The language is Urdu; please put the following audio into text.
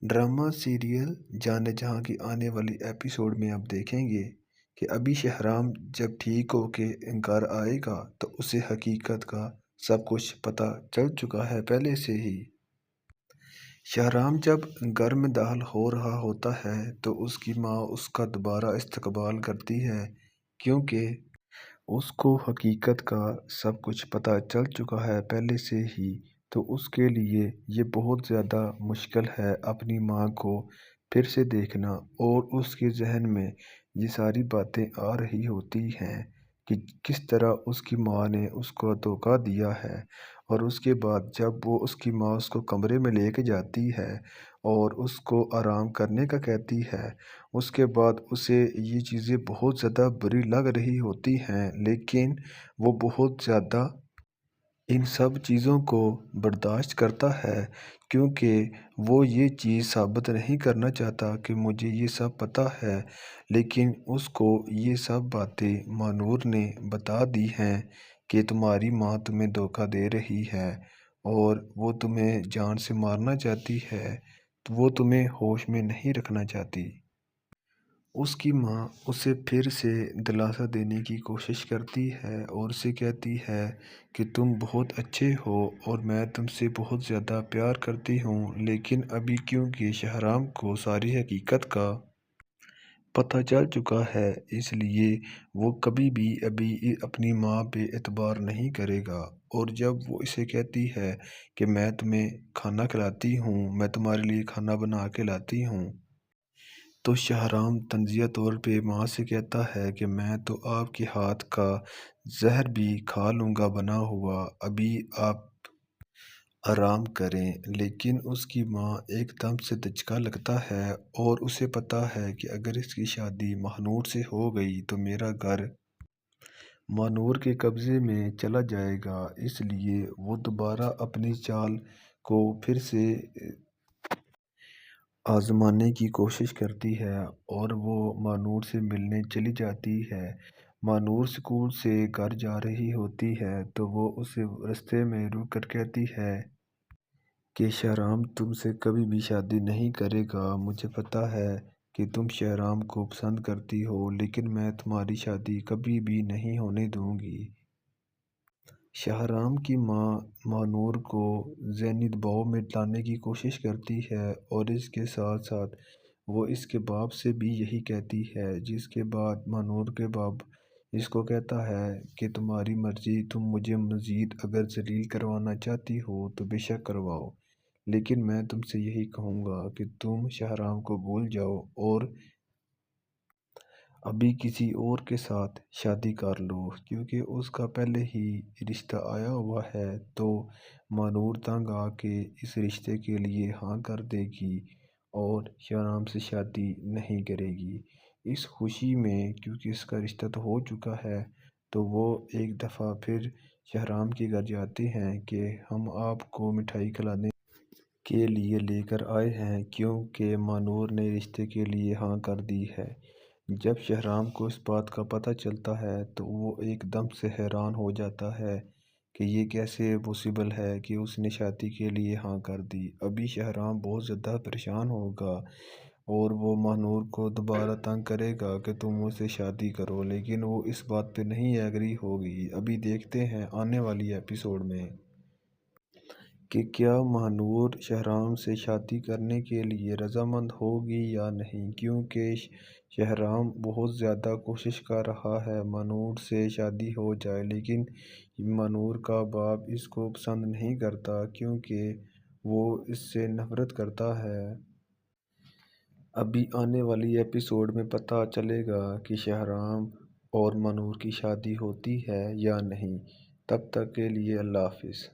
ڈرامہ سیریل جانے جہاں کی آنے والی ایپیسوڈ میں آپ دیکھیں گے کہ ابھی شہرام جب ٹھیک ہو کے انکار آئے گا تو اسے حقیقت کا سب کچھ پتہ چل چکا ہے پہلے سے ہی۔ شہرام جب گھر میں داخل ہو رہا ہوتا ہے تو اس کی ماں اس کا دوبارہ استقبال کرتی ہے کیونکہ اس کو حقیقت کا سب کچھ پتہ چل چکا ہے پہلے سے ہی، تو اس کے لیے یہ بہت زیادہ مشکل ہے اپنی ماں کو پھر سے دیکھنا، اور اس کے ذہن میں یہ ساری باتیں آ رہی ہوتی ہیں کہ کس طرح اس کی ماں نے اس کو دھوکہ دیا ہے۔ اور اس کے بعد جب وہ اس کی ماں اس کو کمرے میں لے کے جاتی ہے اور اس کو آرام کرنے کا کہتی ہے، اس کے بعد اسے یہ چیزیں بہت زیادہ بری لگ رہی ہوتی ہیں، لیکن وہ بہت زیادہ ان سب چیزوں کو برداشت کرتا ہے کیونکہ وہ یہ چیز ثابت نہیں کرنا چاہتا کہ مجھے یہ سب پتہ ہے، لیکن اس کو یہ سب باتیں مانور نے بتا دی ہیں کہ تمہاری ماں تمہیں دھوکہ دے رہی ہے اور وہ تمہیں جان سے مارنا چاہتی ہے، وہ تمہیں ہوش میں نہیں رکھنا چاہتی۔ اس کی ماں اسے پھر سے دلاسا دینے کی کوشش کرتی ہے اور اسے کہتی ہے کہ تم بہت اچھے ہو اور میں تم سے بہت زیادہ پیار کرتی ہوں، لیکن ابھی کیونکہ شہرام کو ساری حقیقت کا پتہ چل چکا ہے اس لیے وہ کبھی بھی ابھی اپنی ماں پہ اعتبار نہیں کرے گا۔ اور جب وہ اسے کہتی ہے کہ میں تمہیں کھانا کھلاتی ہوں، میں تمہارے لیے کھانا بنا کے لاتی ہوں، تو شہرام طنزیہ طور پہ ماں سے کہتا ہے کہ میں تو آپ کے ہاتھ کا زہر بھی کھا لوں گا بنا ہوا، ابھی آپ آرام کریں۔ لیکن اس کی ماں ایک دم سے دھچکا لگتا ہے اور اسے پتہ ہے کہ اگر اس کی شادی ماہنور سے ہو گئی تو میرا گھر مانور کے قبضے میں چلا جائے گا، اس لیے وہ دوبارہ اپنی چال کو پھر سے آزمانے کی کوشش کرتی ہے اور وہ مانور سے ملنے چلی جاتی ہے۔ مانور اسکول سے گھر جا رہی ہوتی ہے تو وہ اسے رستے میں روک کر کہتی ہے کہ شہرام تم سے کبھی بھی شادی نہیں کرے گا، مجھے پتہ ہے کہ تم شہرام کو پسند کرتی ہو، لیکن میں تمہاری شادی کبھی بھی نہیں ہونے دوں گی۔ شہرام کی ماں مانور کو ذہنی دباؤ میں لانے کی کوشش کرتی ہے اور اس کے ساتھ ساتھ وہ اس کے باپ سے بھی یہی کہتی ہے، جس کے بعد مانور کے باپ اس کو کہتا ہے کہ تمہاری مرضی، تم مجھے مزید اگر ذلیل کروانا چاہتی ہو تو بے شک کرواؤ، لیکن میں تم سے یہی کہوں گا کہ تم شہرام کو بھول جاؤ اور ابھی کسی اور کے ساتھ شادی کر لو، کیونکہ اس کا پہلے ہی رشتہ آیا ہوا ہے۔ تو مانور تنگ آ کے اس رشتے کے لیے ہاں کر دے گی اور شہرام سے شادی نہیں کرے گی۔ اس خوشی میں کیونکہ اس کا رشتہ تو ہو چکا ہے تو وہ ایک دفعہ پھر شہرام کے گھر جاتے ہیں کہ ہم آپ کو مٹھائی کھلانے کے لیے لے کر آئے ہیں کیونکہ مانور نے رشتے کے لیے ہاں کر دی ہے۔ جب شہرام کو اس بات کا پتہ چلتا ہے تو وہ ایک دم سے حیران ہو جاتا ہے کہ یہ کیسے پاسبل ہے کہ اس نے شادی کے لیے ہاں کر دی۔ ابھی شہرام بہت زیادہ پریشان ہوگا اور وہ مانور کو دوبارہ تنگ کرے گا کہ تم مجھ سے شادی کرو، لیکن وہ اس بات پہ نہیں ایگری ہوگی۔ ابھی دیکھتے ہیں آنے والی ایپیسوڈ میں کہ کیا ماہنور شہرام سے شادی کرنے کے لیے رضامند ہوگی یا نہیں، کیونکہ شہرام بہت زیادہ کوشش کر رہا ہے ماہنور سے شادی ہو جائے، لیکن ماہنور کا باپ اس کو پسند نہیں کرتا کیونکہ وہ اس سے نفرت کرتا ہے۔ ابھی آنے والی ایپیسوڈ میں پتہ چلے گا کہ شہرام اور ماہنور کی شادی ہوتی ہے یا نہیں۔ تب تک کے لیے اللہ حافظ۔